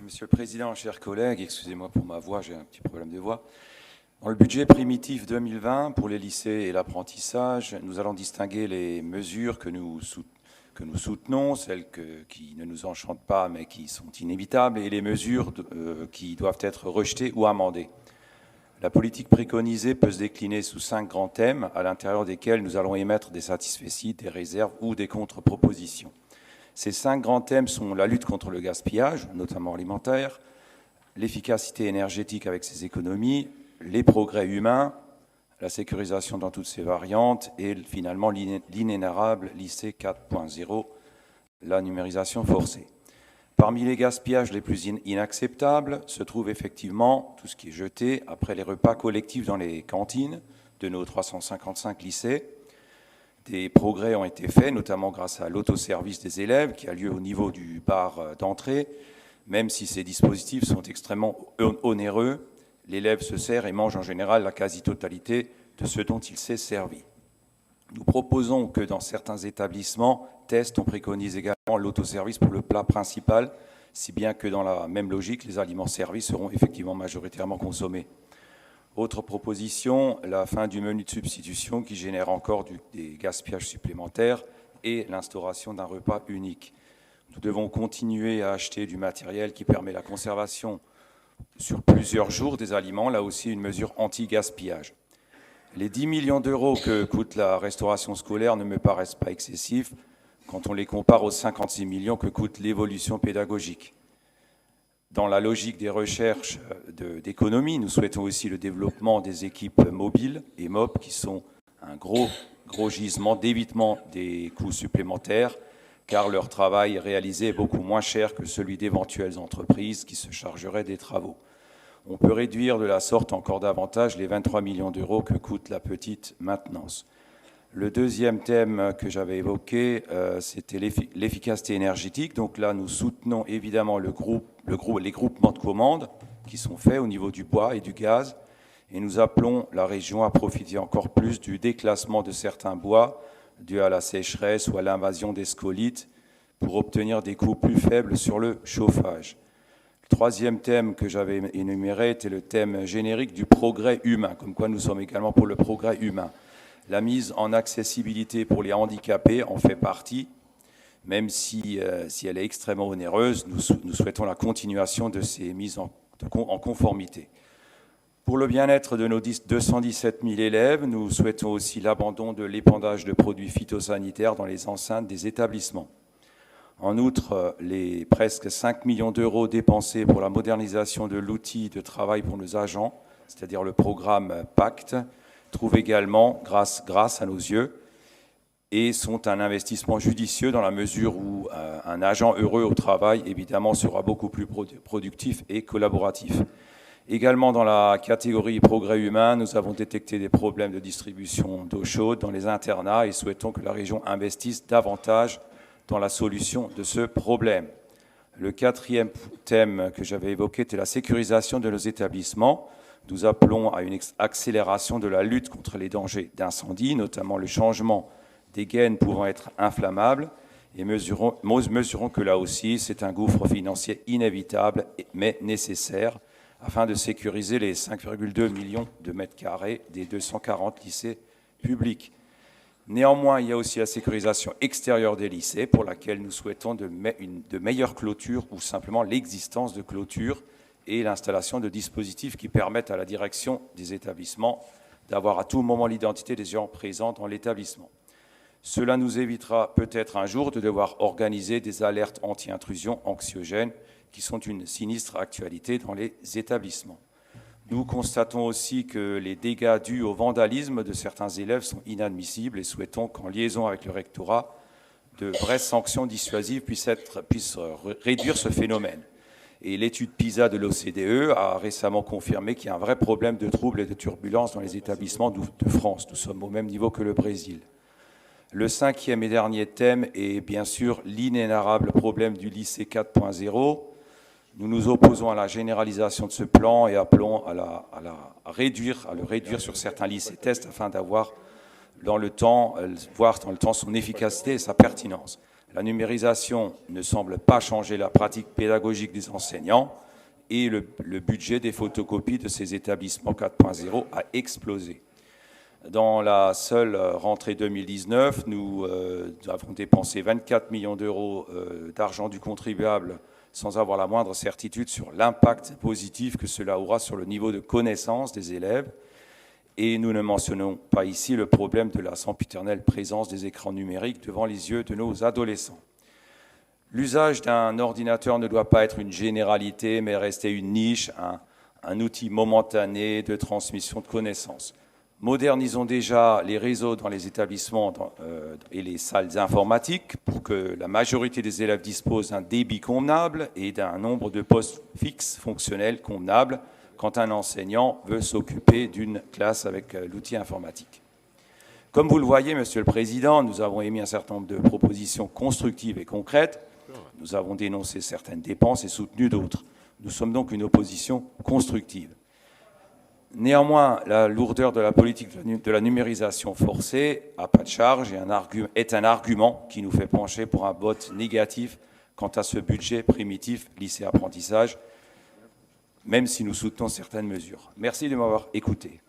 Monsieur le Président, chers collègues, excusez-moi pour ma voix, j'ai un petit problème de voix. Dans le budget primitif 2020 pour les lycées et l'apprentissage, nous allons distinguer les mesures que nous soutenons, celles qui ne nous enchantent pas mais qui sont inévitables, et les mesures qui doivent être rejetées ou amendées. La politique préconisée peut se décliner sous 5 grands thèmes, à l'intérieur desquels nous allons émettre des satisfecits, des réserves ou des contre-propositions. Ces 5 grands thèmes sont la lutte contre le gaspillage, notamment alimentaire, l'efficacité énergétique avec ses économies, les progrès humains, la sécurisation dans toutes ses variantes et finalement l'inénarrable lycée 4.0, la numérisation forcée. Parmi les gaspillages les plus inacceptables se trouve effectivement tout ce qui est jeté après les repas collectifs dans les cantines de nos 355 lycées. Des progrès ont été faits, notamment grâce à l'autoservice des élèves qui a lieu au niveau du bar d'entrée. Même si ces dispositifs sont extrêmement onéreux, l'élève se sert et mange en général la quasi-totalité de ce dont il s'est servi. Nous proposons que dans certains établissements, tests, on préconise également l'autoservice pour le plat principal, si bien que dans la même logique, les aliments servis seront effectivement majoritairement consommés. Autre proposition, la fin du menu de substitution qui génère encore des gaspillages supplémentaires et l'instauration d'un repas unique. Nous devons continuer à acheter du matériel qui permet la conservation sur plusieurs jours des aliments, là aussi une mesure anti-gaspillage. Les 10 millions d'euros que coûte la restauration scolaire ne me paraissent pas excessifs quand on les compare aux 56 millions que coûte l'évolution pédagogique. Dans la logique des recherches d'économie, nous souhaitons aussi le développement des équipes mobiles et MOP qui sont un gros gisement d'évitement des coûts supplémentaires car leur travail réalisé est beaucoup moins cher que celui d'éventuelles entreprises qui se chargeraient des travaux. On peut réduire de la sorte encore davantage les 23 millions d'euros que coûte la petite maintenance. Le deuxième thème que j'avais évoqué, c'était l'efficacité énergétique. Donc là, nous soutenons évidemment les groupements de commandes qui sont faits au niveau du bois et du gaz. Et nous appelons la région à profiter encore plus du déclassement de certains bois dû à la sécheresse ou à l'invasion des scolites pour obtenir des coûts plus faibles sur le chauffage. Le troisième thème que j'avais énuméré était le thème générique du progrès humain, comme quoi nous sommes également pour le progrès humain. La mise en accessibilité pour les handicapés en fait partie, même si elle est extrêmement onéreuse, nous souhaitons la continuation de ces mises en conformité. Pour le bien-être de nos 217 000 élèves, nous souhaitons aussi l'abandon de l'épandage de produits phytosanitaires dans les enceintes des établissements. En outre, les presque 5 millions d'euros dépensés pour la modernisation de l'outil de travail pour nos agents, c'est-à-dire le programme PACT, trouvent également grâce à nos yeux et sont un investissement judicieux dans la mesure où un agent heureux au travail, évidemment, sera beaucoup plus productif et collaboratif. Également dans la catégorie progrès humain, nous avons détecté des problèmes de distribution d'eau chaude dans les internats et souhaitons que la région investisse davantage dans la solution de ce problème. Le quatrième thème que j'avais évoqué était la sécurisation de nos établissements. Nous appelons à une accélération de la lutte contre les dangers d'incendie, notamment le changement des gaines pouvant être inflammables, et mesurons que là aussi, c'est un gouffre financier inévitable, mais nécessaire, afin de sécuriser les 5,2 millions de mètres carrés des 240 lycées publics. Néanmoins, il y a aussi la sécurisation extérieure des lycées, pour laquelle nous souhaitons de meilleures clôtures ou simplement l'existence de clôtures, et l'installation de dispositifs qui permettent à la direction des établissements d'avoir à tout moment l'identité des gens présents dans l'établissement. Cela nous évitera peut-être un jour de devoir organiser des alertes anti-intrusion anxiogènes qui sont une sinistre actualité dans les établissements. Nous constatons aussi que les dégâts dus au vandalisme de certains élèves sont inadmissibles et souhaitons qu'en liaison avec le rectorat, de vraies sanctions dissuasives puissent réduire ce phénomène. Et l'étude PISA de l'OCDE a récemment confirmé qu'il y a un vrai problème de troubles et de turbulences dans les établissements de France. Nous sommes au même niveau que le Brésil. Le cinquième et dernier thème est bien sûr l'inénarrable problème du lycée 4.0. Nous nous opposons à la généralisation de ce plan et appelons à le réduire sur certains lycées tests afin d'avoir voir dans le temps son efficacité et sa pertinence. La numérisation ne semble pas changer la pratique pédagogique des enseignants et le budget des photocopies de ces établissements 4.0 a explosé. Dans la seule rentrée 2019, nous avons dépensé 24 millions d'euros d'argent du contribuable sans avoir la moindre certitude sur l'impact positif que cela aura sur le niveau de connaissance des élèves. Et nous ne mentionnons pas ici le problème de la sempiternelle présence des écrans numériques devant les yeux de nos adolescents. L'usage d'un ordinateur ne doit pas être une généralité, mais rester une niche, un outil momentané de transmission de connaissances. Modernisons déjà les réseaux dans les établissements et les salles informatiques pour que la majorité des élèves disposent d'un débit convenable et d'un nombre de postes fixes fonctionnels convenables quand un enseignant veut s'occuper d'une classe avec l'outil informatique. Comme vous le voyez, Monsieur le Président, nous avons émis un certain nombre de propositions constructives et concrètes. Nous avons dénoncé certaines dépenses et soutenu d'autres. Nous sommes donc une opposition constructive. Néanmoins, la lourdeur de la politique de la numérisation forcée à pas de charge est un argument qui nous fait pencher pour un vote négatif quant à ce budget primitif lycée-apprentissage, même si nous soutenons certaines mesures. Merci de m'avoir écouté.